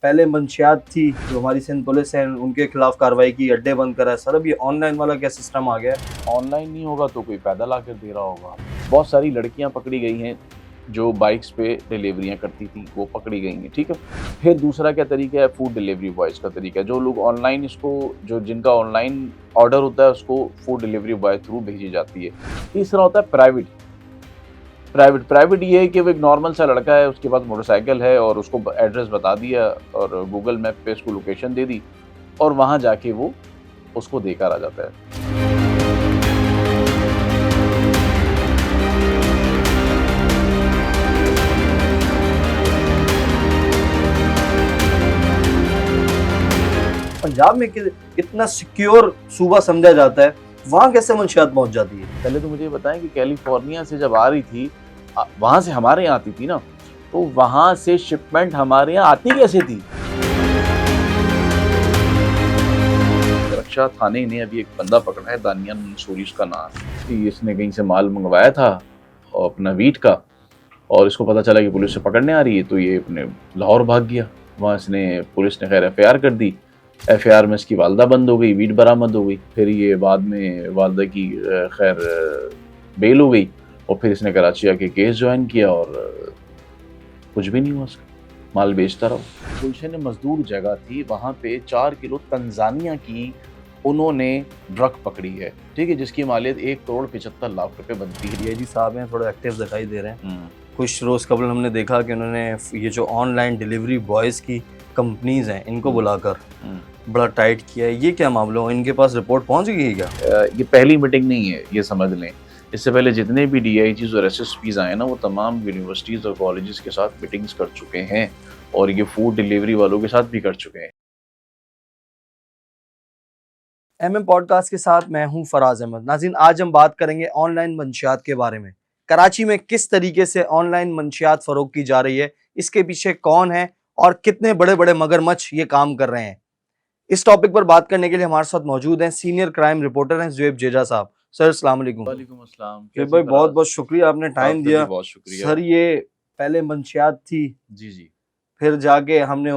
पहले मंशियात थी जो हमारी सिंध पुलिस है उनके खिलाफ कार्रवाई की, अड्डे बंद करा है। सर अब ये ऑनलाइन वाला क्या सिस्टम आ गया है? ऑनलाइन नहीं होगा तो कोई पैदल आकर दे रहा होगा। बहुत सारी लड़कियां पकड़ी गई हैं जो बाइक्स पे डिलीवरियां करती थी, वो पकड़ी गई हैं, ठीक है। फिर दूसरा क्या तरीका है, फूड डिलीवरी बॉयज़ का तरीका है। जो लोग ऑनलाइन इसको जो जिनका ऑनलाइन ऑर्डर होता है उसको फूड डिलीवरी बॉय थ्रू भेजी जाती है। तीसरा होता है प्राइवेट। प्राइवेट ये है कि वो एक नॉर्मल सा लड़का है, उसके पास मोटरसाइकिल है और उसको एड्रेस बता दिया और गूगल मैप पे उसको लोकेशन दे दी और वहाँ जाके वो उसको देकर आ जाता है। पंजाब में कितना सिक्योर सूबा समझा जाता है, वहाँ कैसे मंशियात पहुंच जाती है? पहले तो मुझे ये बताएं कि कैलिफोर्निया से जब आ रही थी, वहाँ से हमारे यहाँ आती थी ना, तो वहाँ से शिपमेंट हमारे यहाँ आती कैसे थी? रक्षा थाने ने अभी एक बंदा पकड़ा है, दानियाल मंसूरी उसका नाम है। इसने कहीं से माल मंगवाया था और अपना वीट का, और इसको पता चला कि पुलिस से पकड़ने आ रही है, तो ये अपने लाहौर भाग गया। वहाँ इसने पुलिस ने खैर एफआईआर कर दी। एफआईआर में इसकी वालदा बंद हो गई, वीट बरामद हो गई। फिर ये बाद में वालदा की खैर बेल हो गई और फिर इसने कराची आके केस ज्वाइन किया और कुछ भी नहीं हुआ उसका, माल बेचता रहा। गुलशन मजदूर जगह थी, वहाँ पे 4 किलो तंजानिया की उन्होंने ड्रग पकड़ी है, ठीक है, जिसकी मालियत 1,75,00,000 रुपए बनती है। डीआईजी साहब हैं, थोड़े एक्टिव दिखाई दे रहे हैं। कुछ रोज़ कबल हमने देखा कि उन्होंने ये जो ऑनलाइन डिलीवरी बॉयज़ की कंपनीज हैं इनको बुलाकर बड़ा टाइट किया है। ये क्या मामला हो, इनके पास रिपोर्ट पहुंच गई है क्या? ये पहली मीटिंग नहीं है, ये समझ लें। इससे पहले जितने भी डीआईजीज और एसएसपीज आए ना, वो तमाम यूनिवर्सिटीज़ और कॉलेजेस के साथ मीटिंग्स कर चुके हैं और ये फूड डिलीवरी वालों के साथ भी कर चुके हैं। एमएम पॉडकास्ट के साथ मैं हूं फराज अहमद। नाज़रीन, आज हम बात करेंगे ऑनलाइन मंशियात के बारे में। कराची में किस तरीके से ऑनलाइन मंशियात फरोख्त की जा रही है, इसके पीछे कौन है और कितने बड़े बड़े मगरमच्छ ये काम कर रहे हैं। इस टॉपिक पर बात करने के लिए हमारे साथ मौजूद हैं सीनियर क्राइम रिपोर्टर हैं जुएब जेजा साहब। सर अस्सलाम वालेकुम। वालेकुम अस्सलाम, जुएब कैसे भाई, बहुत फराज? बहुत शुक्रिया, आपने टाइम आपका भी दिया। बहुत शुक्रिया। सर ये पहले मंशियात थी, जी जी। फिर जाके हमने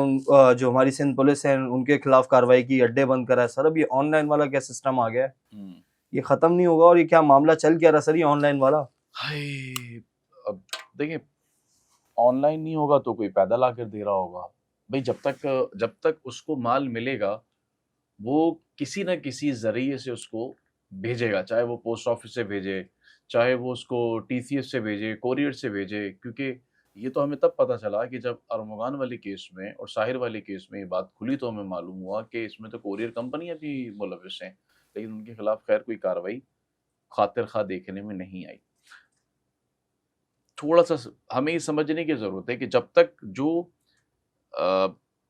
जो हमारी सिंध पुलिस है उनके खिलाफ कार्रवाई की, अड्डे बंद करा है। सर अब ये ऑनलाइन वाला क्या सिस्टम आ गया है? ये खत्म नहीं होगा और ये क्या मामला चल क्या रहा सर ये ऑनलाइन वाला? हाय, अब देखिए, ऑनलाइन नहीं होगा तो कोई पैदल आकर दे रहा होगा। भाई जब तक उसको माल मिलेगा, वो किसी न किसी ज़रिए से उसको भेजेगा, चाहे वो पोस्ट ऑफिस से भेजे, चाहे वो उसको टीसीएस से भेजे, कोरियर से भेजे। क्योंकि ये तो हमें तब पता चला कि जब अरमगान वाले केस में और साहिर वाले केस में ये बात खुली, तो हमें मालूम हुआ कि इसमें तो कोरियर कंपनियाँ भी मुलविस हैं, लेकिन उनके खिलाफ खैर कोई कार्रवाई खातिर खा देखने में नहीं आई। थोड़ा-सा हमें ये समझने की ज़रूरत है कि जब तक जो अ,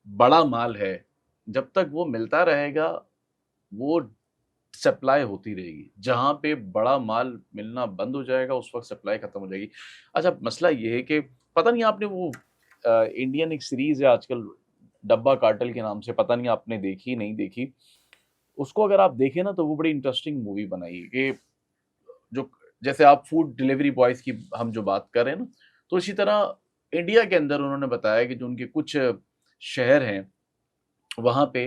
बड़ा माल है, जब तक वो मिलता रहेगा, वो सप्लाई होती रहेगी। जहाँ पे बड़ा माल मिलना बंद हो जाएगा, उस वक़्त सप्लाई खत्म हो जाएगी। अच्छा, मसला ये है कि पता नहीं आपने वो इंडियन एक सीरीज़ है आजकल, डब्बा कार्टेल के नाम से, पता नहीं आपने देखी, नहीं देखी? उसको अगर आप देखें ना, तो वो बड़ी इंटरेस्टिंग मूवी बनाई है कि जो जैसे आप फूड डिलीवरी बॉयज़ की हम जो बात कर रहे हैं ना, तो इसी तरह इंडिया के अंदर उन्होंने बताया कि जो उनके कुछ शहर हैं, वहाँ पे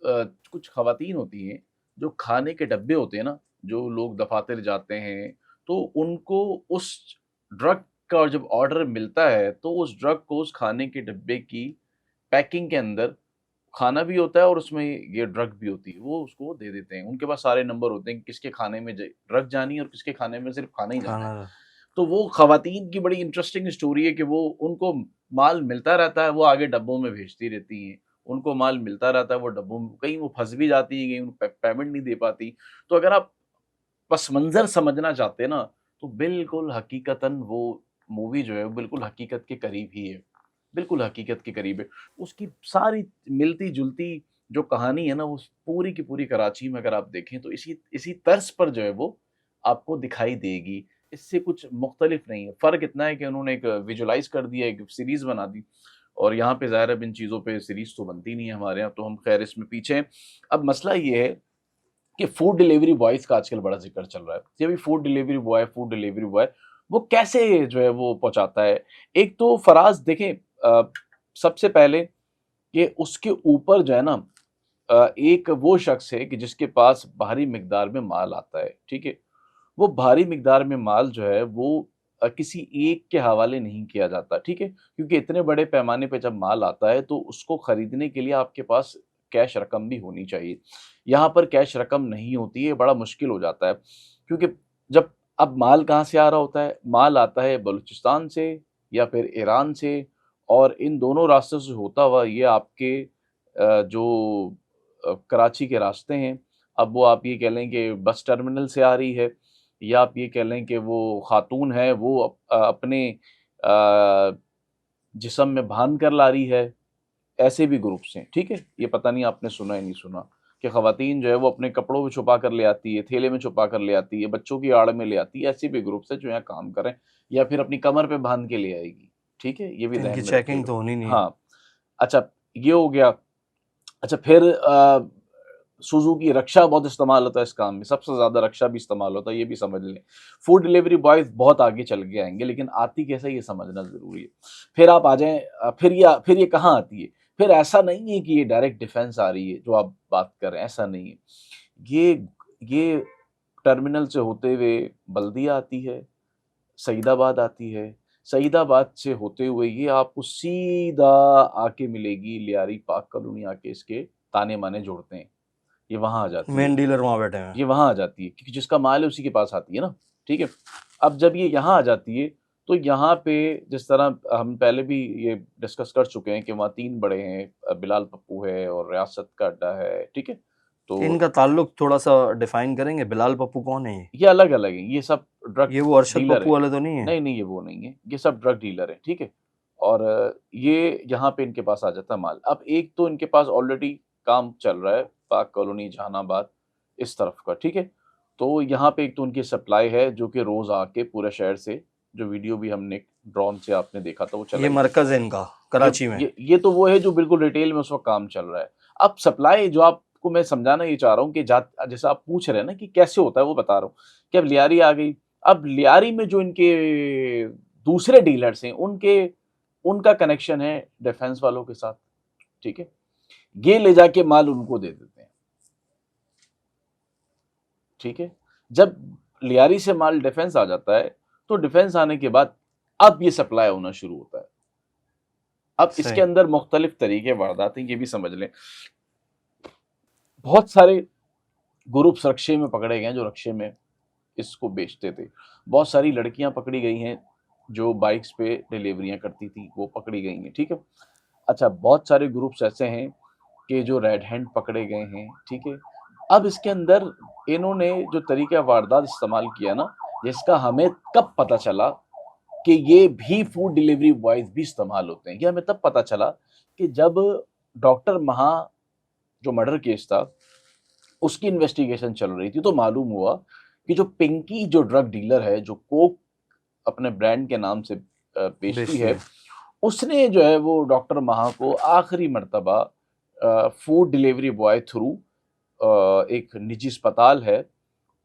कुछ ख़वातीन होती हैं, जो खाने के डब्बे होते हैं ना, जो लोग दफ़ातर जाते हैं, तो उनको उस ड्रग का जब ऑर्डर मिलता है, तो उस ड्रग को उस खाने के डब्बे की पैकिंग के अंदर खाना भी होता है और उसमें ये ड्रग भी होती है, वो उसको दे देते हैं। उनके पास सारे नंबर होते हैं कि किसके खाने में ड्रग जानी है और किसके खाने में सिर्फ़ खाना ही जाना है। खाना। तो वो ख़वातीन की बड़ी इंटरेस्टिंग स्टोरी है कि वो उनको माल मिलता रहता है, वो आगे डब्बों में भेजती रहती हैं। उनको माल मिलता रहता है, वो डब्बों में कहीं वो फँस भी जाती हैं, कहीं वो पेमेंट नहीं दे पाती। तो अगर आप पस मंज़र समझना चाहते हैं ना, तो बिल्कुल हकीकतन वो मूवी जो है, वो बिल्कुल हकीकत के करीब ही है। बिल्कुल हकीकत के करीब है। उसकी सारी मिलती-जुलती जो कहानी है ना, वो पूरी की पूरी कराची में अगर आप देखें, तो इसी इसी तर्ज पर जो है वो आपको दिखाई देगी। इससे कुछ मुख्तलिफ नहीं है। फ़र्क इतना है कि उन्होंने एक विजुअलाइज़ कर दिया, एक सीरीज़ बना दी और यहाँ पे ज़ाहिर है अब इन चीज़ों पे सीरीज़ तो बनती नहीं है हमारे यहाँ, तो हम खैर इसमें पीछे हैं। अब मसला ये है कि फूड डिलीवरी बॉयज़ का आजकल बड़ा ज़िक्र चल रहा है कि अभी फूड डिलीवरी बॉय वो कैसे जो है वो पहुँचाता है। एक तो फ़राज़ देखें, सबसे पहले कि उसके ऊपर जो है ना एक वो शख्स है कि जिसके पास भारी मिकदार में माल आता है, ठीक है? वो भारी मिकदार में माल जो है वो किसी एक के हवाले नहीं किया जाता, ठीक है? क्योंकि इतने बड़े पैमाने पे जब माल आता है तो उसको खरीदने के लिए आपके पास कैश रकम भी होनी चाहिए। यहाँ पर कैश रकम नहीं होती है, बड़ा मुश्किल हो जाता है। क्योंकि जब अब माल कहाँ से आ रहा होता है? माल आता है बलूचिस्तान से या फिर ईरान से, और इन दोनों रास्तों से होता हुआ ये आपके जो कराची के रास्ते हैं, अब वो आप ये कह लें कि बस टर्मिनल से आ रही है, या आप ये कह लें कि वो खातून है वो अपने जिस्म में बाँध कर ला रही है, ऐसे भी ग्रुप्स हैं, ठीक है? ये पता नहीं आपने सुना या नहीं सुना कि ख़वातीन जो है वो अपने कपड़ों में छुपा कर ले आती है, थैले में छुपा कर ले आती है, बच्चों की आड़ में ले आती है, ऐसे भी ग्रुप्स हैं जो यहाँ काम कर रहे हैं, या फिर अपनी कमर पे बाँध के ले आएगी, ठीक है? ये भी ज़हन इनकी में चेकिंग रखिएगा। तो होनी नहीं है। हाँ, अच्छा ये हो गया। अच्छा फिर सुज़ुकी रक्षा बहुत इस्तेमाल होता है इस काम में, सबसे ज़्यादा रक्षा भी इस्तेमाल होता है, ये भी समझ लें। फूड डिलीवरी बॉयज़ बहुत आगे चल के आएँगे, लेकिन आती कैसे ये समझना ज़रूरी है। फिर आप आ जाएँ फिर ये कहाँ आती है? फिर ऐसा नहीं है कि ये डायरेक्ट डिफेंस आ रही है, जो आप बात कर रहे हैं, ऐसा नहीं है। ये टर्मिनल से होते हुए बल्दिया आती है, सईदाबाद आती है, सईदाबाद से होते हुए ये आपको सीधा आके मिलेगी लियारी पाक कॉलोनी आके इसके ताने-बाने जोड़ते हैं। ये वहाँ आ जाती है। मेन डीलर वहाँ बैठे हैं। ये वहाँ आ जाती है क्योंकि जिसका माल है उसी के पास आती है ना, ठीक है? अब जब ये यहाँ आ जाती है, तो यहाँ पे जिस तरह हम पहले भी ये डिस्कस कर चुके हैं कि वहाँ 3 बड़े हैं, बिलाल पप्पू है और रियासत का अड्डा है, ठीक है? तो इनका ताल्लुक थोड़ा-सा डिफाइन करेंगे, बिलाल पप्पू कौन है ये? ये अलग-अलग हैं, ये सब ड्रग ये वो अरशद डीलर पप्पू हैं। वाले तो नहीं है? नहीं, नहीं, ये वो नहीं है, ये सब ड्रग डीलर हैं, ठीक है? और ये यहाँ पे इनके पास आ जाता है माल। अब एक तो इनके पास ऑलरेडी काम चल रहा है, पाक कॉलोनी, जहानाबाद, इस तरफ का, ठीक है? तो यहाँ पे एक तो उनकी सप्लाई है जो कि रोज़ आके पूरे शहर से, जो वीडियो भी हमने ड्रोन से आपने देखा था वो ये चलाई थी। मरकज़ है इनका, ये कराची में। ये तो वो है जो बिल्कुल रिटेल में उस वक़्त काम चल रहा है। अब सप्लाई जो आपको मैं समझाना ये चाह रहा हूँ कि जैसा आप पूछ रहे हैं ना कि कैसे होता है वो बता रहा हूँ, कि अब लियारी आ गई, अब लियारी में जो इनके दूसरे डीलर्स हैं उनका कनेक्शन है डिफेंस वालों के साथ, ठीक है? ये ले जाके माल उनको दे देते हैं, ठीक है? जब लियारी से माल डिफेंस आ जाता है, तो डिफेंस आने के बाद अब ये सप्लाई होना शुरू होता है। अब इसके सही। अंदर मुख्तलिफ तरीके वारदात हैं, ये भी समझ लें। बहुत सारे ग्रुप्स रक्शे में पकड़े गए हैं जो रक्शे में इसको बेचते थे। बहुत सारी लड़कियां पकड़ी गई हैं जो बाइक्स पे डिलीवरियां करती थी, वो पकड़ी गई हैं, ठीक है? अच्छा बहुत सारे ग्रुप्स ऐसे हैं कि जो रेड हैंड पकड़े गए हैं, ठीक है? अब इसके अंदर इन्होंने जो तरीका वारदात इस्तेमाल किया ना, जिसका हमें कब पता चला कि ये भी फूड डिलीवरी बॉयज़ भी इस्तेमाल होते हैं। ये हमें तब पता चला कि जब डॉक्टर महा जो मर्डर केस था, उसकी इन्वेस्टिगेशन चल रही थी, तो मालूम हुआ कि जो पिंकी जो ड्रग डीलर है, जो कोक अपने ब्रांड के नाम से बेचती बेचती है, है। उसने जो है वो डॉक्टर महा को आखिरी मर्तबा फूड डिलीवरी बॉय थ्रू एक निजी अस्पताल है,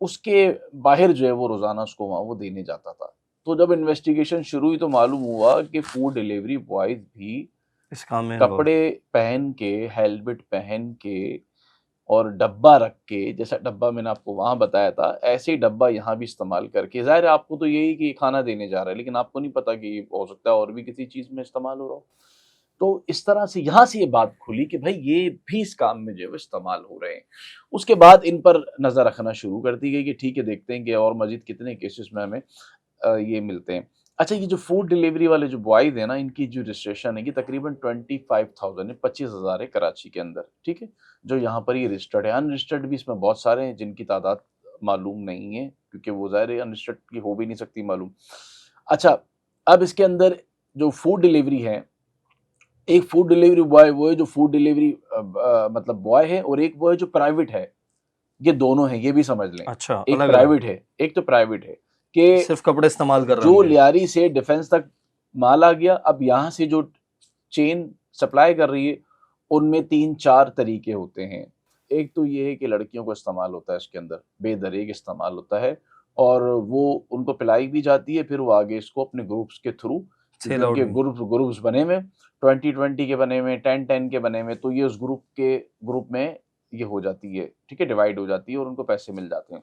उसके बाहर जो है वो रोज़ाना उसको वहाँ वो देने जाता था। तो जब इन्वेस्टिगेशन शुरू हुई तो मालूम हुआ कि फूड डिलीवरी बॉयज़ भी इस काम में इन्वॉल्व। कपड़े पहन के, हेलमेट पहन के और डब्बा रख के, जैसा डब्बा मैंने आपको वहाँ बताया था, ऐसे ही डब्बा यहाँ भी इस्तेमाल करके, ज़ाहिर है आपको तो यही कि खाना देने जा रहा है, लेकिन आपको नहीं पता कि ये हो सकता है और भी किसी चीज़ में इस्तेमाल हो रहा हो। तो इस तरह से यहाँ से ये बात खुली कि भाई ये भी इस काम में जो है वो इस्तेमाल हो रहे हैं। उसके बाद इन पर नज़र रखना शुरू कर दी गई कि ठीक है, देखते हैं कि और मज़ीद कितने केसेस में हमें ये मिलते हैं। अच्छा ये जो फूड डिलीवरी वाले जो बॉयज़ हैं ना, इनकी जो रजिस्ट्रेशन है, ये तकरीबन 25,000 है, 25,000 है कराची के अंदर, ठीक है? जो यहाँ पर ये रजिस्टर्ड है। अनरजिस्टर्ड भी इसमें बहुत सारे हैं जिनकी तादाद मालूम नहीं है, क्योंकि वो ज़ाहिर है अनरजिस्टर्ड की हो भी नहीं सकती मालूम। अच्छा, अब इसके अंदर जो फूड डिलीवरी है, एक फूड डिलीवरी बॉय वो है जो फूड डिलीवरी मतलब बॉय है, और एक वो है जो प्राइवेट है। ये दोनों हैं, ये भी समझ लें। अच्छा, एक अलग-अलग। प्राइवेट है, एक तो प्राइवेट है कि सिर्फ़ कपड़े इस्तेमाल कर रहे हैं जो उनके। लियारी से डिफेंस तक माल आ गया, अब यहाँ से जो चेन सप्लाई कर रही है, उनमें 3-4 तरीके होते हैं। एक तो ये है कि लड़कियों को इस्तेमाल होता है इसके अंदर, बेदरेग इस्तेमाल होता है, और वो उनको पिलाई भी जाती है, फिर वो आगे इसको अपने ग्रुप्स के थ्रू सेल उनके आउट। ग्रुप्स बने हुए, 20-20 के बने हुए, 10-10 के बने हुए, तो ये उस ग्रुप में ये हो जाती है, ठीक है, डिवाइड हो जाती है और उनको पैसे मिल जाते हैं।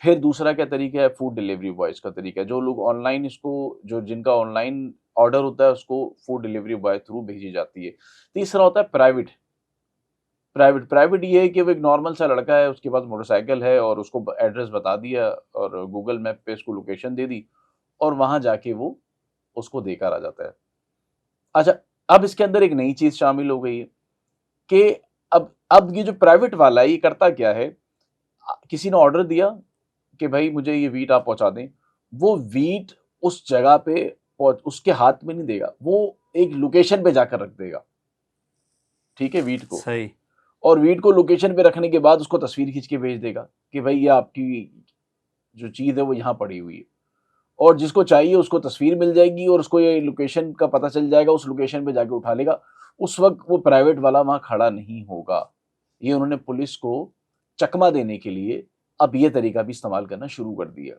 फिर दूसरा क्या तरीका है, फूड डिलीवरी बॉयज़ का तरीका है, जो लोग ऑनलाइन इसको जो जिनका ऑनलाइन ऑर्डर होता है उसको फूड डिलीवरी बॉय थ्रू भेजी जाती है। तीसरा होता है प्राइवेट। प्राइवेट ये है कि वो एक नॉर्मल सा लड़का है, उसके पास मोटरसाइकिल है और उसको एड्रेस बता दिया और गूगल मैप पे उसको लोकेशन दे दी और वहाँ जाके वो उसको देकर आ जाता है। अच्छा, अब इसके अंदर एक नई चीज़ शामिल हो गई है कि अब ये जो प्राइवेट वाला है, ये करता क्या है, किसी ने ऑर्डर दिया कि भाई मुझे ये व्हीट आप पहुँचा दें, वो व्हीट उस जगह पे पहुँच उसके हाथ में नहीं देगा, वो एक लोकेशन पे जाकर रख देगा, ठीक है, व्हीट को। सही। और व्हीट को लोकेशन पे रखने के बाद उसको तस्वीर खींच के भेज देगा कि भाई ये आपकी जो चीज़ है वो यहाँ पड़ी हुई है। और जिसको चाहिए उसको तस्वीर मिल जाएगी और उसको ये लोकेशन का पता चल जाएगा, उस लोकेशन पे जाके उठा लेगा। उस वक़्त वो प्राइवेट वाला वहाँ खड़ा नहीं होगा। ये उन्होंने पुलिस को चकमा देने के लिए अब ये तरीका भी इस्तेमाल करना शुरू कर दिया।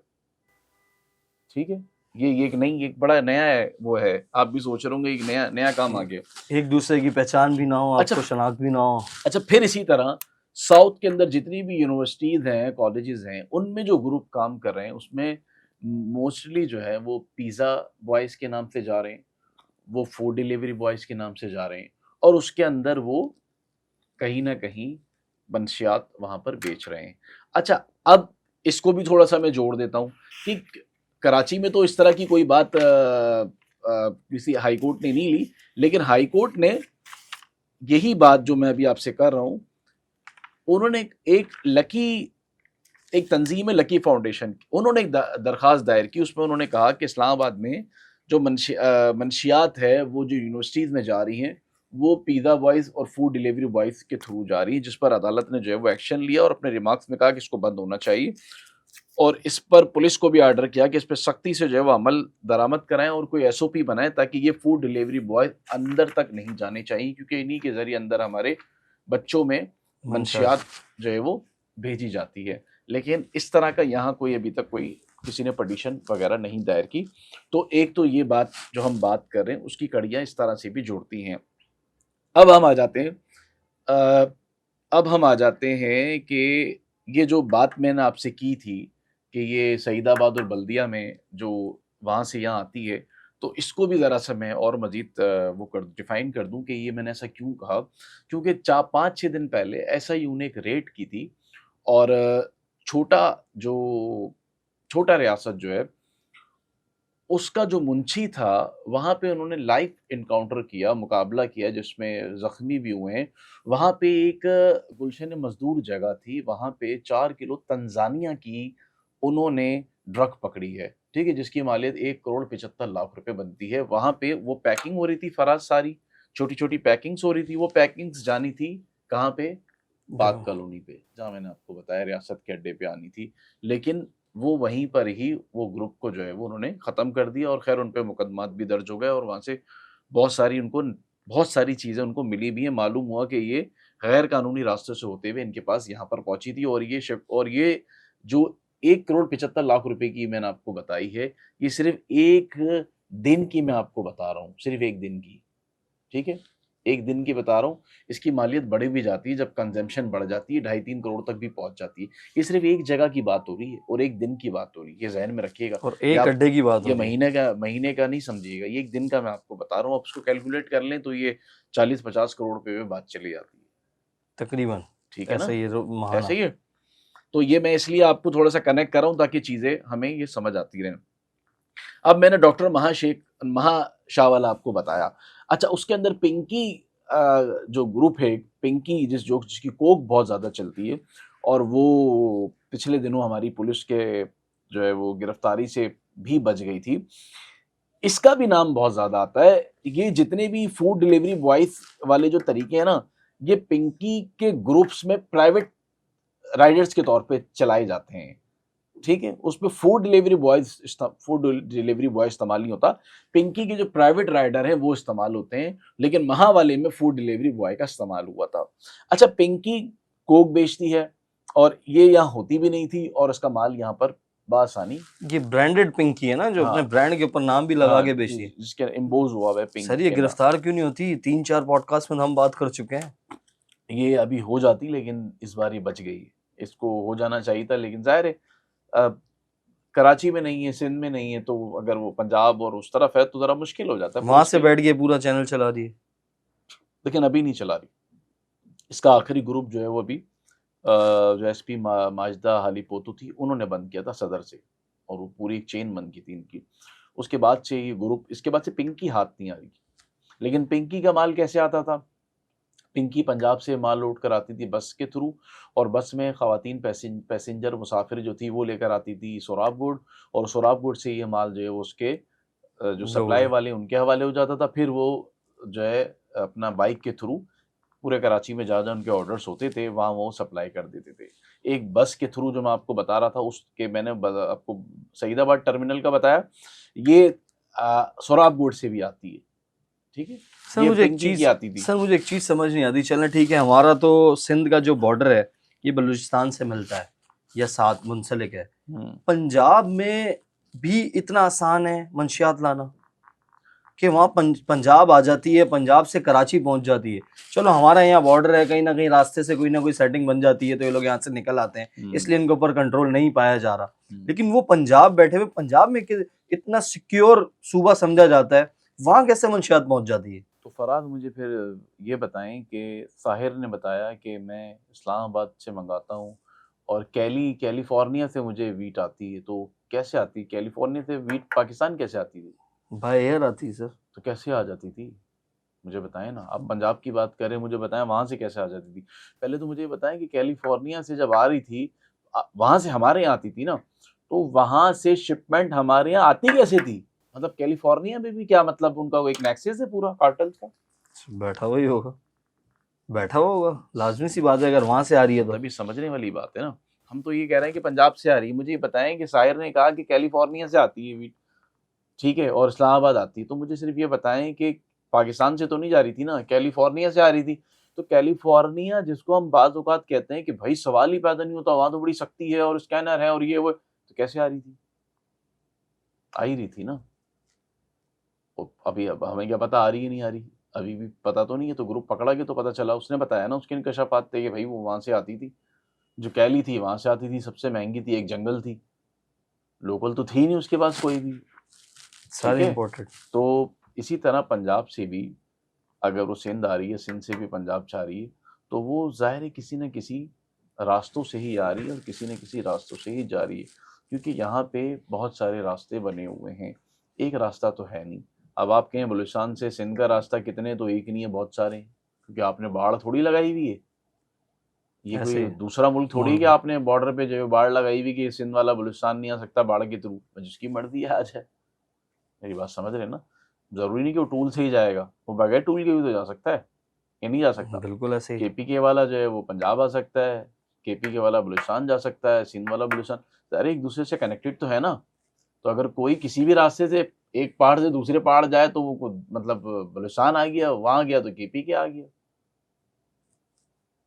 ठीक है? ये एक बड़ा नया है वो है। आप भी सोच रहे होंगे एक नया नया काम आ गया। एक दूसरे की पहचान भी ना हो, अच्छा। आपको शनाख्त भी ना हो। अच्छा, फिर इसी तरह साउथ के अंदर जितनी भी यूनिवर्सिटीज़ हैं, कॉलेजेस हैं, उनमें जो ग्रुप काम कर रहे हैं, उसमें मोस्टली जो है वो पिज़्ज़ा बॉयज़ के नाम से जा रहे हैं, वो फूड डिलीवरी बॉयज़ के नाम से जा रहे हैं और उसके अंदर वो कहीं न कहीं मंशियात वहाँ पर बेच रहे हैं। अच्छा, अब इसको भी थोड़ा-सा मैं जोड़ देता हूँ कि कराची में तो इस तरह की कोई बात किसी हाई कोर्ट ने नहीं ली, लेकिन हाई कोर्ट ने यही बात जो मैं अभी आपसे कर रहा हूँ, उन्होंने एक तंज़ीम है लकी फाउंडेशन, उन्होंने एक दरख्वास्त दायर की, उसमें उन्होंने कहा कि इस्लामाबाद में जो मंशियात है, वो जो यूनिवर्सिटीज़ में जा रही हैं, वो पिज़्ज़ा बॉयज़ और फूड डिलीवरी बॉयज़ के थ्रू जा रही हैं, जिस पर अदालत ने जो है वो एक्शन लिया और अपने रिमार्क्स में कहा कि इसको बंद होना चाहिए और इस पर पुलिस को भी ऑर्डर किया कि इस पे सख्ती से जो है वो अमल दरामद कराएँ और कोई एसओपी बनाएँ ताकि ये फूड डिलीवरी बॉय अंदर तक नहीं जाने चाहिए क्योंकि इन्हीं के ज़रिए अंदर हमारे बच्चों में मंशियात जो है वो भेजी जाती है। लेकिन इस तरह का यहाँ कोई अभी तक कोई किसी ने पिटीशन वगैरह नहीं दायर की। तो एक तो ये बात जो हम बात कर रहे हैं उसकी कड़ियाँ इस तरह से भी जुड़ती हैं। अब हम आ जाते हैं अ, अब हम आ जाते हैं कि ये जो बात मैंने आपसे की थी कि ये सईदाबाद और बल्दिया में जो वहाँ से यहाँ आती है, तो इसको भी ज़रा-सा मैं और मज़ीद वो कर डिफ़ाइन कर दूँ कि ये मैंने ऐसा क्यों कहा? क्योंकि चा 5-6 दिन पहले एसआईयू ने एक रेड की थी और छोटा जो छोटा रियासत जो है उसका जो मुंशी था, वहाँ पे उन्होंने लाइव एनकाउंटर किया, मुकाबला किया जिसमें ज़ख्मी भी हुए हैं। वहाँ पे एक गुलशन मज़दूर जगह थी, वहाँ पे 4 किलो तंज़ानिया की उन्होंने ड्रग पकड़ी है, ठीक है? जिसकी मालियत 1 करोड़ 75 लाख रुपए बनती है। वहाँ पे वो पैकिंग हो रही थी फराज़ सारी, छोटी-छोटी पैकिंग्स हो रही थी, वो पैकिंग्स जानी थी कहाँ पे? पाक जो कॉलोनी पे, जहाँ मैंने आपको बताया रियासत के अड्डे पे आनी थी। लेकिन वो वहीं पर ही वो ग्रुप को जो है वो उन्होंने ख़त्म कर दिया और ख़ैर उन पे मुकदमात भी दर्ज हो गए और वहाँ से बहुत सारी चीज़ें उनको मिली भी हैं। मालूम हुआ कि ये गैर कानूनी रास्ते से होते हुए इनके पास यहाँ पर पहुँची थी और ये जो 1 करोड़ 75 लाख रुपए की मैंने आपको बताई है, ये सिर्फ़ 1 दिन की मैं आपको बता रहा हूँ, सिर्फ़ 1 दिन की, ठीक है? 1 दिन की बता रहा हूँ, इसकी मालियत बढ़ भी जाती है, जब कंज़म्पशन बढ़ जाती है, ढाई 3 करोड़ तक भी पहुँच जाती है। ये सिर्फ़ एक जगह की बात हो रही है और 1 दिन की बात हो रही है, ये ज़हन में रखिएगा। और ये एक आप अड्डे की बात हो ये रही है। महीने का नहीं समझिएगा, ये 1 दिन का मैं आपको बता रहा हूँ, आप उसको कैलकुलेट कर लें तो ये 40-50 करोड़ रुपए में बात चली जाती है। तकरीबन ठीक है ऐसा ना? ही ऐसा महाना। ही है? तो ये मैं इसलिए आपको थोड़ा-सा कनेक्ट कर रहा हूँ ताकि चीज़ें हमें ये समझ आती रहें। अब मैंने डॉक्टर महाशाह वाला आपको बताया। अच्छा, उसके अंदर पिंकी जो ग्रुप है, पिंकी जिसकी कोक बहुत ज़्यादा चलती है और वो पिछले दिनों हमारी पुलिस के जो है वो गिरफ्तारी से भी बच गई थी। इसका भी नाम बहुत ज़्यादा आता है। ये जितने भी फूड डिलीवरी बॉयज़ वाले जो तरीके हैं ना, ये पिंकी के ग्रुप्स में प्राइवेट राइडर्स के तौर पे चलाए जाते हैं। ठीक है? उसमें फूड डिलीवरी बॉय इस्तेमाल नहीं होता। पिंकी के जो प्राइवेट राइडर हैं, वो इस्तेमाल होते हैं, लेकिन महा वाले में फूड डिलीवरी बॉय का इस्तेमाल हुआ था। अच्छा, पिंकी कोक बेचती है और ये यहाँ होती भी नहीं थी और इसका माल यहाँ पर बासानी। ये ब्रांडेड पिंकी है ना, जो अपने हाँ ब्रांड के ऊपर नाम भी लगा हाँ, के बेचती है। जिसके इम्पोज हुआ है पिंक सर ये के नाम। गिरफ्तार क्यों नहीं होती? 3-4 पॉडकास्ट में हम बात कर चुके हैं। ये अभी हो जाती, लेकिन इस बार ये बच गई। इसको हो जाना चाहिए था, लेकिन जाहिर है कराची में नहीं है, सिंध में नहीं है, तो अगर वो पंजाब और उस तरफ है तो जरा मुश्किल हो जाता है वहां पुलिस से के लिए। बैठ के पूरा चैनल चला दिए। लेकिन अभी नहीं चला रही। इसका आखिरी ग्रुप जो है वो अभी जो एसपी माजदा हाली पोतू थी, उन्होंने बंद किया था सदर से, और वो पूरी एक चेन बंद की थी इनकी। उसके बाद से ये ग्रुप, इसके बाद से पिंकी हाथ नहीं आ रही। लेकिन पिंकी का माल कैसे आता था? पिंकी पंजाब से माल लोड कर आती थी बस के थ्रू, और बस में ख़वातीन पैसेंजर मुसाफिर जो थी वो लेकर आती थी सोराबगुड़, और सोराबगुड़ से ये माल जो है वो उसके जो सप्लाई दुबई। वाले उनके हवाले हो जाता था। फिर वो जो है अपना बाइक के थ्रू पूरे कराची में जहाँ जहाँ उनके ऑर्डर्स होते थे वहाँ वो सप्लाई कर देते थे। एक बस के थ्रू जो मैं आपको बता रहा था, उसके मैंने आपको सईदाबाद टर्मिनल का बताया, ये सोराबगुड़ से भी आती है। ठीक है, सर ये मुझे एक पिंकी की चीज आती थी। सर मुझे एक चीज समझ नहीं आती। चलना ठीक है, हमारा तो सिंध का जो बॉर्डर है ये बलूचिस्तान से मिलता है या साथ मुंसलिक है। पंजाब में भी इतना आसान है मंशियात लाना कि वहाँ पंजाब आ जाती है, पंजाब से कराची पहुंच जाती है। चलो हमारा यहाँ बॉर्डर है, कहीं ना कहीं रास्ते से कोई ना कोई सेटिंग बन जाती है तो ये लोग यहाँ से निकल आते हैं, इसलिए इनके ऊपर कंट्रोल नहीं पाया जा रहा। लेकिन वो पंजाब बैठे हुए, पंजाब में इतना सिक्योर सूबा समझा जाता है, वहाँ कैसे मंशियात पहुंच जाती है? तो फराज मुझे फिर ये बताएं कि साहिर ने बताया कि मैं इस्लामाबाद से मंगाता हूँ, और कैलिफोर्निया से मुझे वीट आती है। तो कैसे आती है? कैलिफोर्निया से वीट पाकिस्तान कैसे आती थी? बाय एयर आती है सर। तो कैसे आ जाती थी? मुझे बताएं ना। आप पंजाब की बात करें, मुझे बताएं वहां से कैसे आ जाती थी। पहले तो मुझे ये बताएं कि कैलिफोर्निया से जब आ रही थी, वहां से हमारे यहाँ आती थी ना, तो वहां से शिपमेंट हमारे यहाँ आती कैसे थी? मतलब कैलिफोर्निया में भी क्या, मतलब उनका वो एक नेक्सस है पूरा कार्टेल का। बैठा हुआ ही होगा, बैठा हुआ होगा, लाजमी सी बात है अगर वहां से आ रही है तो। तभी समझने वाली बात है ना। हम तो ये कह रहे हैं कि पंजाब से आ रही है। मुझे ये बताएं कि साहिर ने कहा कि कैलिफोर्निया से आती है वीट, ठीक है, और इस्लामाबाद आती है। तो मुझे सिर्फ ये बताएं कि पाकिस्तान से तो नहीं जा रही थी ना, कैलिफोर्निया से आ रही थी। तो कैलिफोर्निया, जिसको हम बाज़ औक़ात कहते हैं कि भाई सवाल ही पैदा नहीं होता, वहां तो बड़ी सख्ती है और स्कैनर है और ये वो, तो कैसे आ रही थी? आ ही रही थी ना। तो अभी अब हमें क्या पता आ रही है नहीं आ रही, अभी भी पता तो नहीं है। तो ग्रुप पकड़ा गया तो पता चला, उसने बताया ना, उसके इंकशाफात थे कि भाई वो वहां से आती थी। जो कैली थी वहां से आती थी, सबसे महंगी थी, एक जंगल थी, लोकल तो थी नहीं उसके पास कोई भी। ठीक सारे है, इम्पोर्टेड। तो इसी तरह पंजाब से भी अगर वो सिंध आ रही है, सिंध से भी पंजाब से आ रही है, तो वो ज़ाहिर है किसी न किसी रास्तों से ही आ रही है और किसी न किसी रास्तों से ही जा रही है, क्योंकि यहाँ पे बहुत सारे रास्ते बने हुए हैं, एक रास्ता तो है नहीं। अब आप कहें बलूचिस्तान से सिंध का रास्ता कितने, तो एक नहीं है, बहुत सारे हैं, क्योंकि आपने बाढ़ थोड़ी लगाई हुई है। ये ऐसे कोई ही दूसरा मुल्क थोड़ी है कि मुल्क है। आपने बॉर्डर पे जो है बाढ़ लगाई हुई कि सिंध वाला बलूचिस्तान नहीं आ सकता बाढ़ के थ्रू, जिसकी मर्जी है आ जाए। मेरी बात समझ रहे हैं ना? जरूरी नहीं कि वो टूल से ही जाएगा, वो बगैर टूल के भी तो जा सकता है, ये नहीं जा सकता। बिल्कुल ऐसे ही। केपी के वाला जो है वो पंजाब आ सकता है, केपी के वाला बलूचिस्तान जा सकता है, सिंध वाला बलूचिस्तान, सारे एक दूसरे से कनेक्टेड तो है ना। तो अगर कोई किसी भी रास्ते से एक पहाड़ से दूसरे पहाड़ जाए तो वो मतलब बलूचिस्तान आ गया, वहां गया तो केपी के आ गया।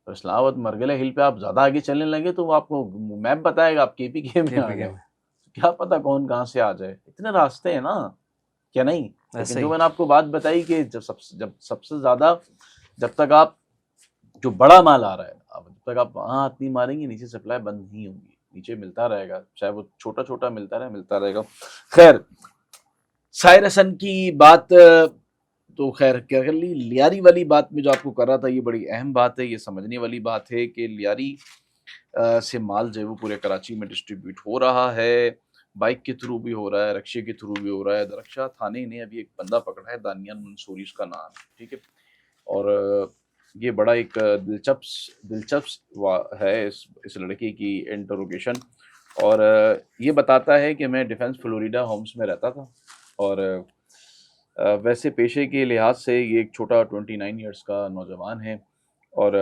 तो इस्लामाबाद मरगले हिल पे आप ज्यादा आगे चलने लगे तो वो आपको मैप बताएगा आप केपी के में आ केपीके गए। में क्या पता कौन कहाँ से आ जाए, इतने रास्ते हैं ना, क्या नहीं? लेकिन ऐसे जो ही। मैंने आपको बात बताई कि जब सबसे ज्यादा, जब तक आप जो बड़ा माल आ रहा है, अब जब तक आप वहां हाथ नहीं मारेंगे, नीचे सप्लाई बंद नहीं होगी, नीचे मिलता रहेगा, चाहे वो छोटा छोटा मिलता रहे, मिलता रहेगा। खैर, साहिर हसन की बात तो खैर क्या कर ली, लियारी वाली बात में जो आपको कर रहा था, ये बड़ी अहम बात है, ये समझने वाली बात है कि लियारी से माल जो है वो पूरे कराची में डिस्ट्रीब्यूट हो रहा है, बाइक के थ्रू भी हो रहा है, रक्शे के थ्रू भी हो रहा है। दरख्शा थाने ने अभी एक बंदा पकड़ा है, दानियान मंसूरी उसका नाम है, ठीक है। और ये बड़ा एक दिलचस्प है इस लड़के की इंटरोगेशन। और ये बताता है कि मैं डिफेंस फ्लोरिडा होम्स में रहता था, और वैसे पेशे के लिहाज से ये एक छोटा 29 ईयर्स का नौजवान है। और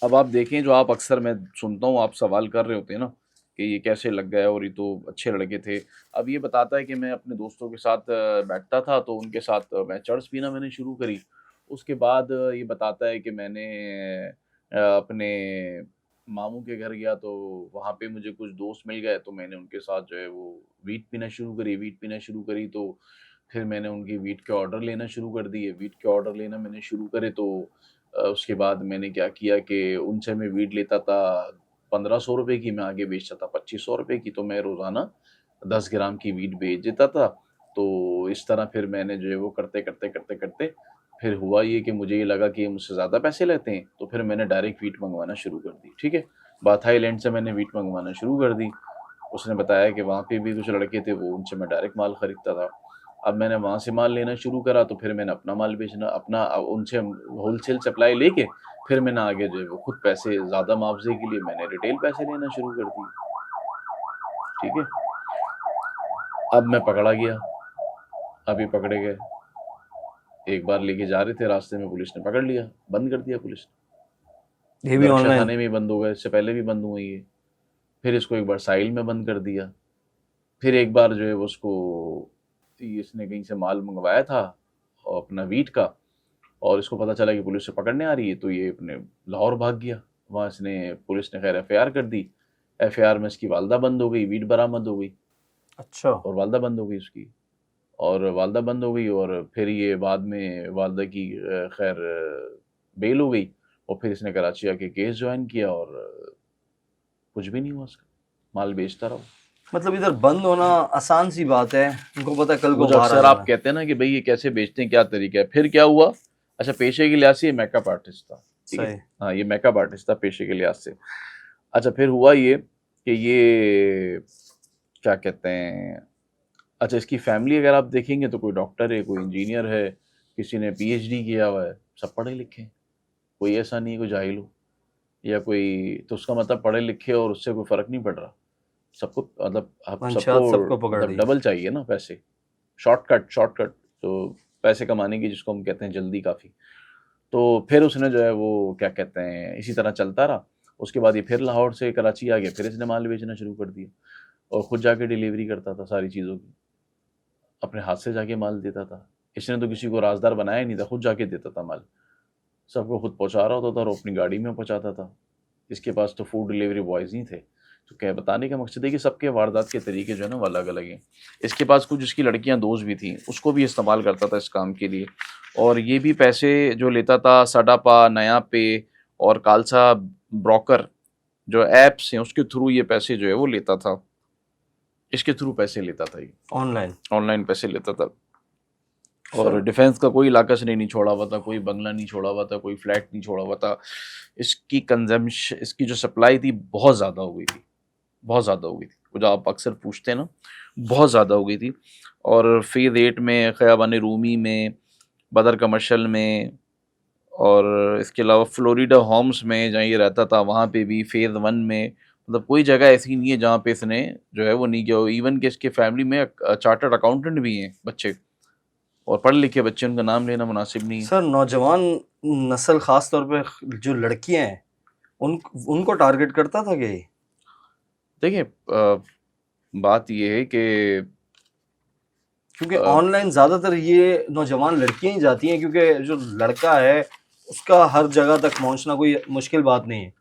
अब आप देखें, जो आप अक्सर, मैं सुनता हूँ आप सवाल कर रहे होते हैं ना कि ये कैसे लग गया और ये तो अच्छे लड़के थे। अब ये बताता है कि मैं अपने दोस्तों के साथ बैठता था, तो उनके साथ मैं चर्च पीना मैंने शुरू करी। उसके बाद ये बताता है कि मैंने अपने मामू के घर गया तो वहाँ पे मुझे कुछ दोस्त मिल गए, तो मैंने उनके साथ जो है वो वीट पीना शुरू करी। तो फिर मैंने उनकी वीट के ऑर्डर लेना शुरू कर दिए। वीट के ऑर्डर लेना मैंने शुरू करे तो उसके बाद मैंने क्या किया कि उनसे मैं वीट लेता था 1500 रुपये की, मैं आगे बेचता था 2500 रुपये की, तो मैं रोज़ाना 10 ग्राम की वीट बेच देता था। तो इस तरह फिर मैंने जो है वो करते फिर हुआ ये कि मुझे ये लगा कि ये मुझसे ज़्यादा पैसे लेते हैं, तो फिर मैंने डायरेक्ट वीट मंगवाना शुरू कर दी। ठीक है, बाथाई लैंड से मैंने वीट मंगवाना शुरू कर दी। उसने बताया कि वहाँ पे भी कुछ लड़के थे, वो उनसे मैं डायरेक्ट माल खरीदता था। अब मैंने वहाँ से माल लेना शुरू करा, तो फिर मैंने अपना माल बेचना अपना उनसे होलसेल सप्लाई लेके फिर मैंने आगे जो है वो खुद पैसे ज़्यादा मुआवजे के लिए मैंने रिटेल पैसे लेना शुरू कर दिए। ठीक है, अब मैं पकड़ा गया, अभी पकड़े गए। एक बार लेके जा रहे थे, रास्ते में पुलिस ने पकड़ लिया, बंद कर दिया पुलिस ने। ये भी दरक्षा ऑनलाइन? थाने में ही बंद हो गए, इससे पहले भी बंद हुए ये। फिर इसको एक बार साहिल में बंद कर दिया। फिर एक बार जो है वो उसको इसने कहीं से माल मंगवाया था और अपना वीट का, और इसको पता चला कि पुलिस से पकड़ने आ रही है, तो ये अपने लाहौर भाग गया। वहाँ इसने पुलिस ने खैर एफआईआर कर दी। एफआईआर में इसकी वालदा बंद हो गई, वीट बरामद हो गई अच्छा। और वालदा बंद हो गई उसकी। और वालदा बंद हो गई और फिर ये बाद में वालदा की खैर बेल हो गई, और फिर इसने कराची आके केस ज्वाइन किया और कुछ भी नहीं हुआ उसका, माल बेचता रहा। मतलब इधर बंद होना आसान सी बात है, उनको पता है कल वो को जो बाहर आ अक्सर आप जाना। कहते हैं ना कि भाई ये कैसे बेचते हैं, क्या तरीका है, फिर क्या हुआ। अच्छा, पेशे के लिहाज से ये मेकअप आर्टिस्ट था, ठीक है। सही। हाँ, ये मेकअप आर्टिस्ट था पेशे के लिहाज से। अच्छा, फिर हुआ ये कि ये क्या कहते हैं, अच्छा इसकी फैमिली अगर आप देखेंगे तो कोई डॉक्टर है, कोई इंजीनियर है, किसी ने पीएचडी किया हुआ है, सब पढ़े लिखे हैं। कोई ऐसा नहीं है कोई जाहिल हो या कोई, तो उसका मतलब पढ़े लिखे और उससे कोई फर्क नहीं पड़ रहा। सबको मतलब आप सबको मंशात सबको पकड़ मतलब दी। डबल चाहिए ना पैसे, शॉर्टकट तो पैसे कमाने की जिसको हम कहते हैं जल्दी काफ़ी। तो फिर उसने जो है वो क्या कहते हैं इसी तरह चलता रहा। उसके बाद ये फिर लाहौर से कराची आ गया, फिर इसने माल बेचना शुरू कर दिया और खुद जाके डिलीवरी करता था सारी चीज़ों की, अपने हाथ से जाके माल देता था। इसने तो किसी को राजदार बनाया ही नहीं था, खुद जाके देता था माल, सबको खुद पहुंचा रहा होता था और अपनी गाड़ी में पहुंचाता था। इसके पास तो फूड डिलीवरी बॉयज़ नहीं थे। तो क्या बताने का मकसद है कि सबके वारदात के तरीके जो है ना वो अलग अलग हैं। इसके पास कुछ इसकी लड़कियां दोस्त भी थीं, उसको भी इस्तेमाल करता था इस काम के लिए। और ये भी पैसे जो लेता था सडापा, नया पे और कालसा ब्रोकर जो ऐप्स हैं उसके थ्रू ये पैसे जो है वो लेता था। इसके थ्रू पैसे लेता था ये, ऑनलाइन? ऑनलाइन पैसे लेता था। और सर डिफेंस का कोई इलाका से नहीं छोड़ा हुआ था, कोई बंगला नहीं छोड़ा हुआ था, कोई फ्लैट नहीं छोड़ा हुआ था। इसकी कंजम्पशन, इसकी जो सप्लाई थी बहुत ज़्यादा हो गई थी, बहुत ज़्यादा हो गई थी। वो जो आप अक्सर पूछते हैं ना, बहुत ज़्यादा हो गई थी। और फी रेट में, ख़याबान रूमी में, बदर कमर्शल में, और इसके अलावा फ्लोरिडा होम्स में जहाँ ये रहता था वहाँ पे भी, फेज़ 1 में, मतलब कोई जगह ऐसी नहीं है जहाँ पे इसने जो है वो नहीं किया हो। इवन कि इसके फैमिली में चार्टर्ड अकाउंटेंट भी हैं बच्चे, और पढ़े लिखे बच्चे, उनका नाम लेना मुनासिब नहीं है। सर नौजवान नस्ल खास तौर पे जो लड़कियां हैं उनको टारगेट करता था क्या ये? देखिए बात ये है कि क्योंकि ऑनलाइन ज्यादातर ये नौजवान लड़कियां ही जाती हैं, क्योंकि जो लड़का है उसका हर जगह तक पहुंचना कोई मुश्किल बात नहीं है।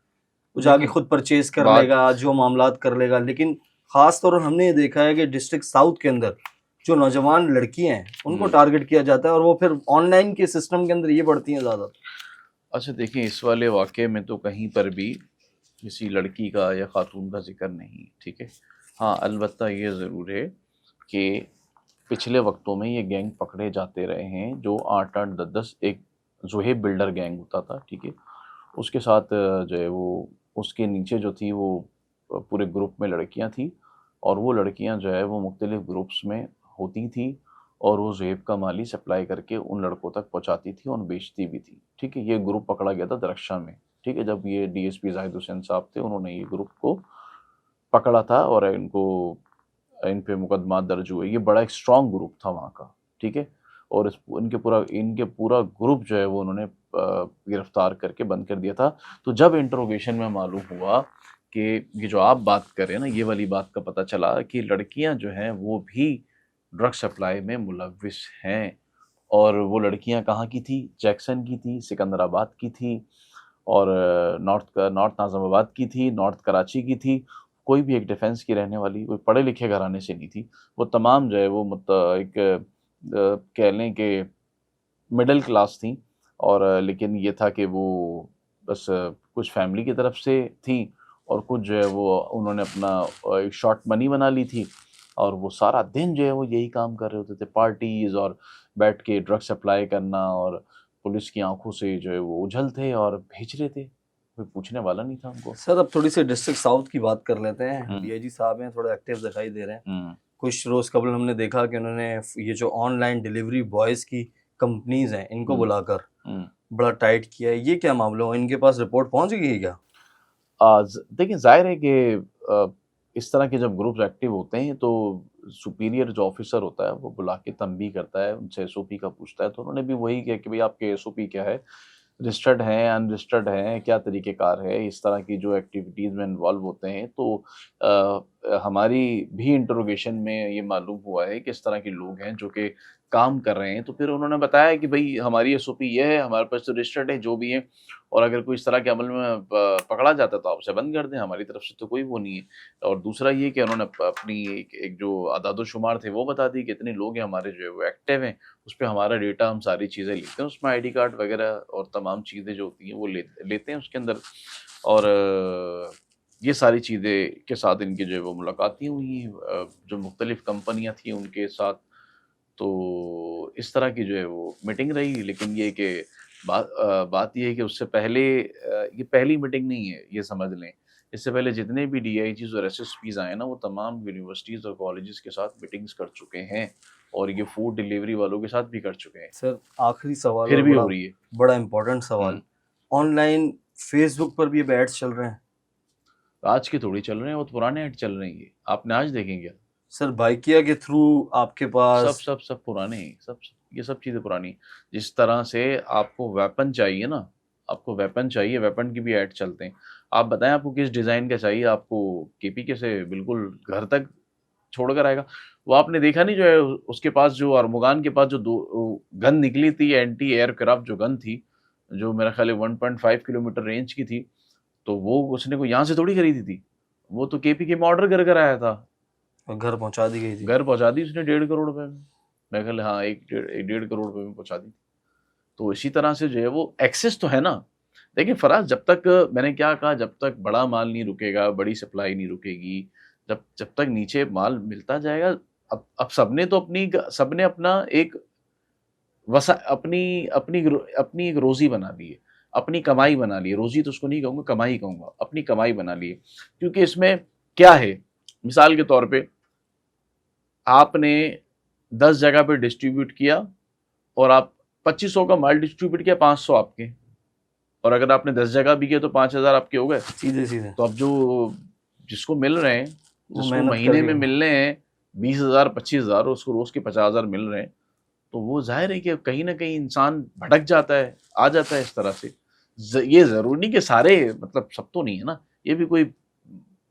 वो जाके देखिए खुद परचेज कर बात, लेगा, जो मामलात कर लेगा। लेकिन खास तौर पर हमने ये देखा है कि डिस्ट्रिक्ट साउथ के अंदर जो नौजवान लड़कियां हैं उनको टारगेट किया जाता है, और वो फिर ऑनलाइन के सिस्टम के अंदर ये बढ़ती हैं ज्यादा। अच्छा देखिए इस वाले वाक़े में तो कहीं पर भी किसी लड़की का या ख़ातून का ज़िक्र नहीं है, ठीक है। हाँ, अलबत्ता ये ज़रूर है कि पिछले वक्तों में ये गैंग पकड़े जाते रहे हैं जो 8-8, 10-10, एक ज़ुहैब बिल्डर गैंग होता था, ठीक है। उसके साथ जो है वो उसके नीचे जो थी वो पूरे ग्रुप में लड़कियां थी, और वो लड़कियां जो है वो मुख्तलिफ ग्रुप्स में होती थी, और वो ज़ुहैब का माली सप्लाई करके उन लड़कों तक पहुंचाती थी और बेचती भी थी, ठीक है। ये ग्रुप पकड़ा गया था दरक्षा में, ठीक है। जब ये डीएसपी जाहिद हुसैन साहब थे, उन्होंने ये ग्रुप को पकड़ा था और इनको, इन पे मुकदमा दर्ज हुए। ये बड़ा एक स्ट्रॉन्ग ग्रुप था वहाँ का, ठीक है। और इनके पूरा ग्रुप जो है वो उन्होंने गिरफ्तार करके बंद कर दिया था। तो जब इंट्रोगेशन में मालूम हुआ कि ये जो आप बात कर रहे हैं ना, ये वाली बात का पता चला कि लड़कियां जो हैं वो भी ड्रग सप्लाई में मुलविस हैं। और वो लड़कियां कहाँ की थी? जैक्सन की थी, सिकंदराबाद की थी, और नॉर्थ नाज़िमाबाद की थी, नॉर्थ कराची की थी, कोई भी एक डिफेंस की रहने वाली, कोई पढ़े लिखे घराने से नहीं थी। वो तमाम जो है वो एक कह लें कि मिडिल क्लास थी। और लेकिन ये था कि वो बस कुछ फैमिली की तरफ से थी, और कुछ जो है वो उन्होंने अपना एक शॉर्ट मनी बना ली थी, और वो सारा दिन जो है वो यही काम कर रहे होते थे, पार्टीज़ और बैठ के ड्रग सप्लाई करना, और पुलिस की आंखों से जो है वो ओझल थे और भेज रहे थे, कोई पूछने वाला नहीं था उनको। सर अब थोड़ी सी डिस्ट्रिक्ट साउथ की बात कर लेते हैं। हम्म। डीआईजी साहब हैं, थोड़ा एक्टिव दिखाई दे रहे हैं। हम्म। कुछ रोज कबल हमने देखा कि उन्होंने ये जो ऑनलाइन डिलीवरी बॉयज की कंपनीज हैं इनको हम्म। बुलाकर हम्म। बड़ा टाइट किया है। ये क्या मामला हो, इनके पास रिपोर्ट पहुंच गई है क्या? देखिए, ज़ाहिर है कि इस तरह के जब ग्रुप्स एक्टिव होते हैं तो सुपीरियर जो ऑफिसर होता है वो बुला के तंबीह करता है, उनसे एसओपी का पूछता है। तो उन्होंने भी वही किया कि भाई आपके एसओपी क्या है, रजिस्टर्ड हैं, अनरजिस्टर्ड हैं, क्या तरीक़ेकार है, इस तरह की जो एक्टिविटीज़ में इन्वॉल्व होते हैं। तो हमारी भी इंटरोगेशन में ये मालूम हुआ है कि इस तरह के लोग हैं जो कि काम कर रहे हैं। तो फिर उन्होंने बताया कि भई हमारी एसओपी ये है, हमारे पास तो रजिस्टर्ड है जो भी है, और अगर कोई इस तरह के अमल में पकड़ा जाता है तो आप उसे बंद कर दें, हमारी तरफ से तो कोई वो नहीं है। और दूसरा ये कि उन्होंने अपनी एक जो आदाद-ओ-शुमार थे वो बता दी कि इतने लोग हैं हमारे जो है वो एक्टिव हैं, उस पे हमारा डेटा, हम सारी चीज़ें लेते हैं, उसमें आईडी कार्ड वगैरह और तमाम चीज़ें जो होती हैं वो लेते हैं उसके अंदर। और ये सारी चीज़ें के साथ इनकी जो है वो मुलाकातें हुई, जो मुख्तलिफ़ कंपनियाँ थी उनके साथ। तो इस तरह की जो है वो मीटिंग रही। लेकिन ये कि बात ये है कि उससे पहले ये पहली मीटिंग नहीं है, ये समझ लें। इससे पहले जितने भी डीआईजीज़ और एसएसपीज़ आए ना, वो तमाम यूनिवर्सिटीज़ और कॉलेजेस के साथ मीटिंग्स कर चुके हैं, और ये फूड डिलीवरी वालों के साथ भी कर चुके हैं। सर आखिरी सवाल, फिर और भी बड़ा हो रही है। बड़ा इम्पोर्टेंट सवाल, हुँ। ऑनलाइन फेसबुक पर भी अब एड्स चल रहे हैं। आज के थोड़ी चल रहे हैं, वो तो पुराने ऐड चल रहे हैं ये। आपने आज देखें क्या? सर बाइकिया के थ्रू आपके पास सब पुराने हैं, ये सब चीज़ें पुरानी हैं। जिस तरह से आपको वेपन चाहिए ना, आपको वेपन चाहिए, वेपन की भी ऐड चलते हैं। आप बताएँ आपको किस डिज़ाइन का चाहिए, आपको केपीके से बिल्कुल घर तक छोड़कर आएगा। वो आपने देखा नहीं, जो है उसके पास जो अरमुगान के पास जो गन निकली थी, एंटी एयरक्राफ्ट जो गन थी, जो मेरा ख़्याल है 1.5 किलोमीटर रेंज की थी, तो वो उसने कोई यहाँ से थोड़ी खरीदी थी। वो तो केपीके में ऑर्डर कर कर आया था। और घर पहुंचा दी गई थी। घर पहुँचा दी उसने 1.5 करोड़ रुपए में। मेरे ख्याल हाँ, 1 डेढ़ करोड़ रुपए में पहुँचा दी। तो इसी तरह से जो है वो एक्सेस तो है ना। देखिए फ़राज़, जब तक मैंने क्या कहा, जब तक बड़ा माल नहीं रुकेगा, बड़ी सप्लाई नहीं रुकेगी, जब जब तक नीचे माल मिलता जाएगा। अब सबने अपना एक अपनी एक रोज़ी बना ली है, अपनी कमाई बना ली है। रोज़ी तो उसको नहीं कहूँगा, कमाई कहूँगा। अपनी कमाई बना ली है। क्योंकि इसमें क्या है, मिसाल के तौर पे आपने 10 जगह पे डिस्ट्रीब्यूट किया, और आप 2500 का माल डिस्ट्रीब्यूट किया, 500 आपके। और अगर आपने 10 जगह भी किया तो 5000 आपके हो गए। सीधे सीधे तो अब जो जिसको मिल रहे हैं, वो जिसको मेहनत महीने में करके मिलने हैं 20,000 25,000, उसको रोज़ के 50,000 मिल रहे हैं, तो वो ज़ाहिर है कि कहीं न कहीं इंसान भटक जाता है, आ जाता है इस तरह से। ये ज़रूरी नहीं कि सारे, मतलब सब तो नहीं है ना, ये भी कोई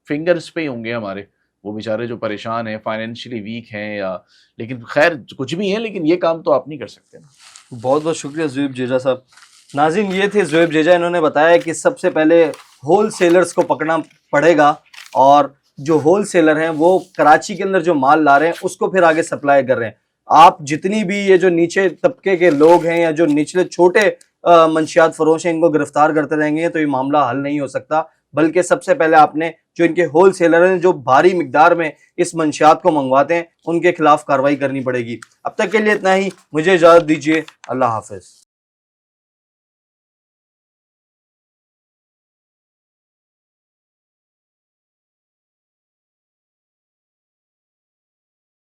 फिंगर्स पे ही होंगे हमारे, वो बेचारे जो परेशान हैं, फाइनेंशियली वीक हैं, या लेकिन खैर कुछ भी है, लेकिन ये काम तो आप नहीं कर सकते ना। बहुत बहुत शुक्रिया ज़ुएब जेजा साहब। नाज़रीन, ये थे ज़ुएब जेजा। इन्होंने बताया कि सबसे पहले होल सेलर्स को पकड़ना पड़ेगा, और जो होल सेलर हैं वो कराची के अंदर जो माल ला रहे हैं उसको फिर आगे सप्लाई कर रहे हैं। आप जितनी भी ये जो नीचे तबके के लोग हैं या जो निचले छोटे मंशियात फरोश हैं, इनको गिरफ्तार करते रहेंगे तो ये मामला हल नहीं हो सकता। बल्कि सबसे पहले आपने जो इनके होल सेलर हैं, जो भारी मिकदार में इस मंशियात को मंगवाते हैं, उनके खिलाफ कार्रवाई करनी पड़ेगी। अब तक के लिए इतना ही। मुझे इजाज़त दीजिए। अल्लाह हाफिज़।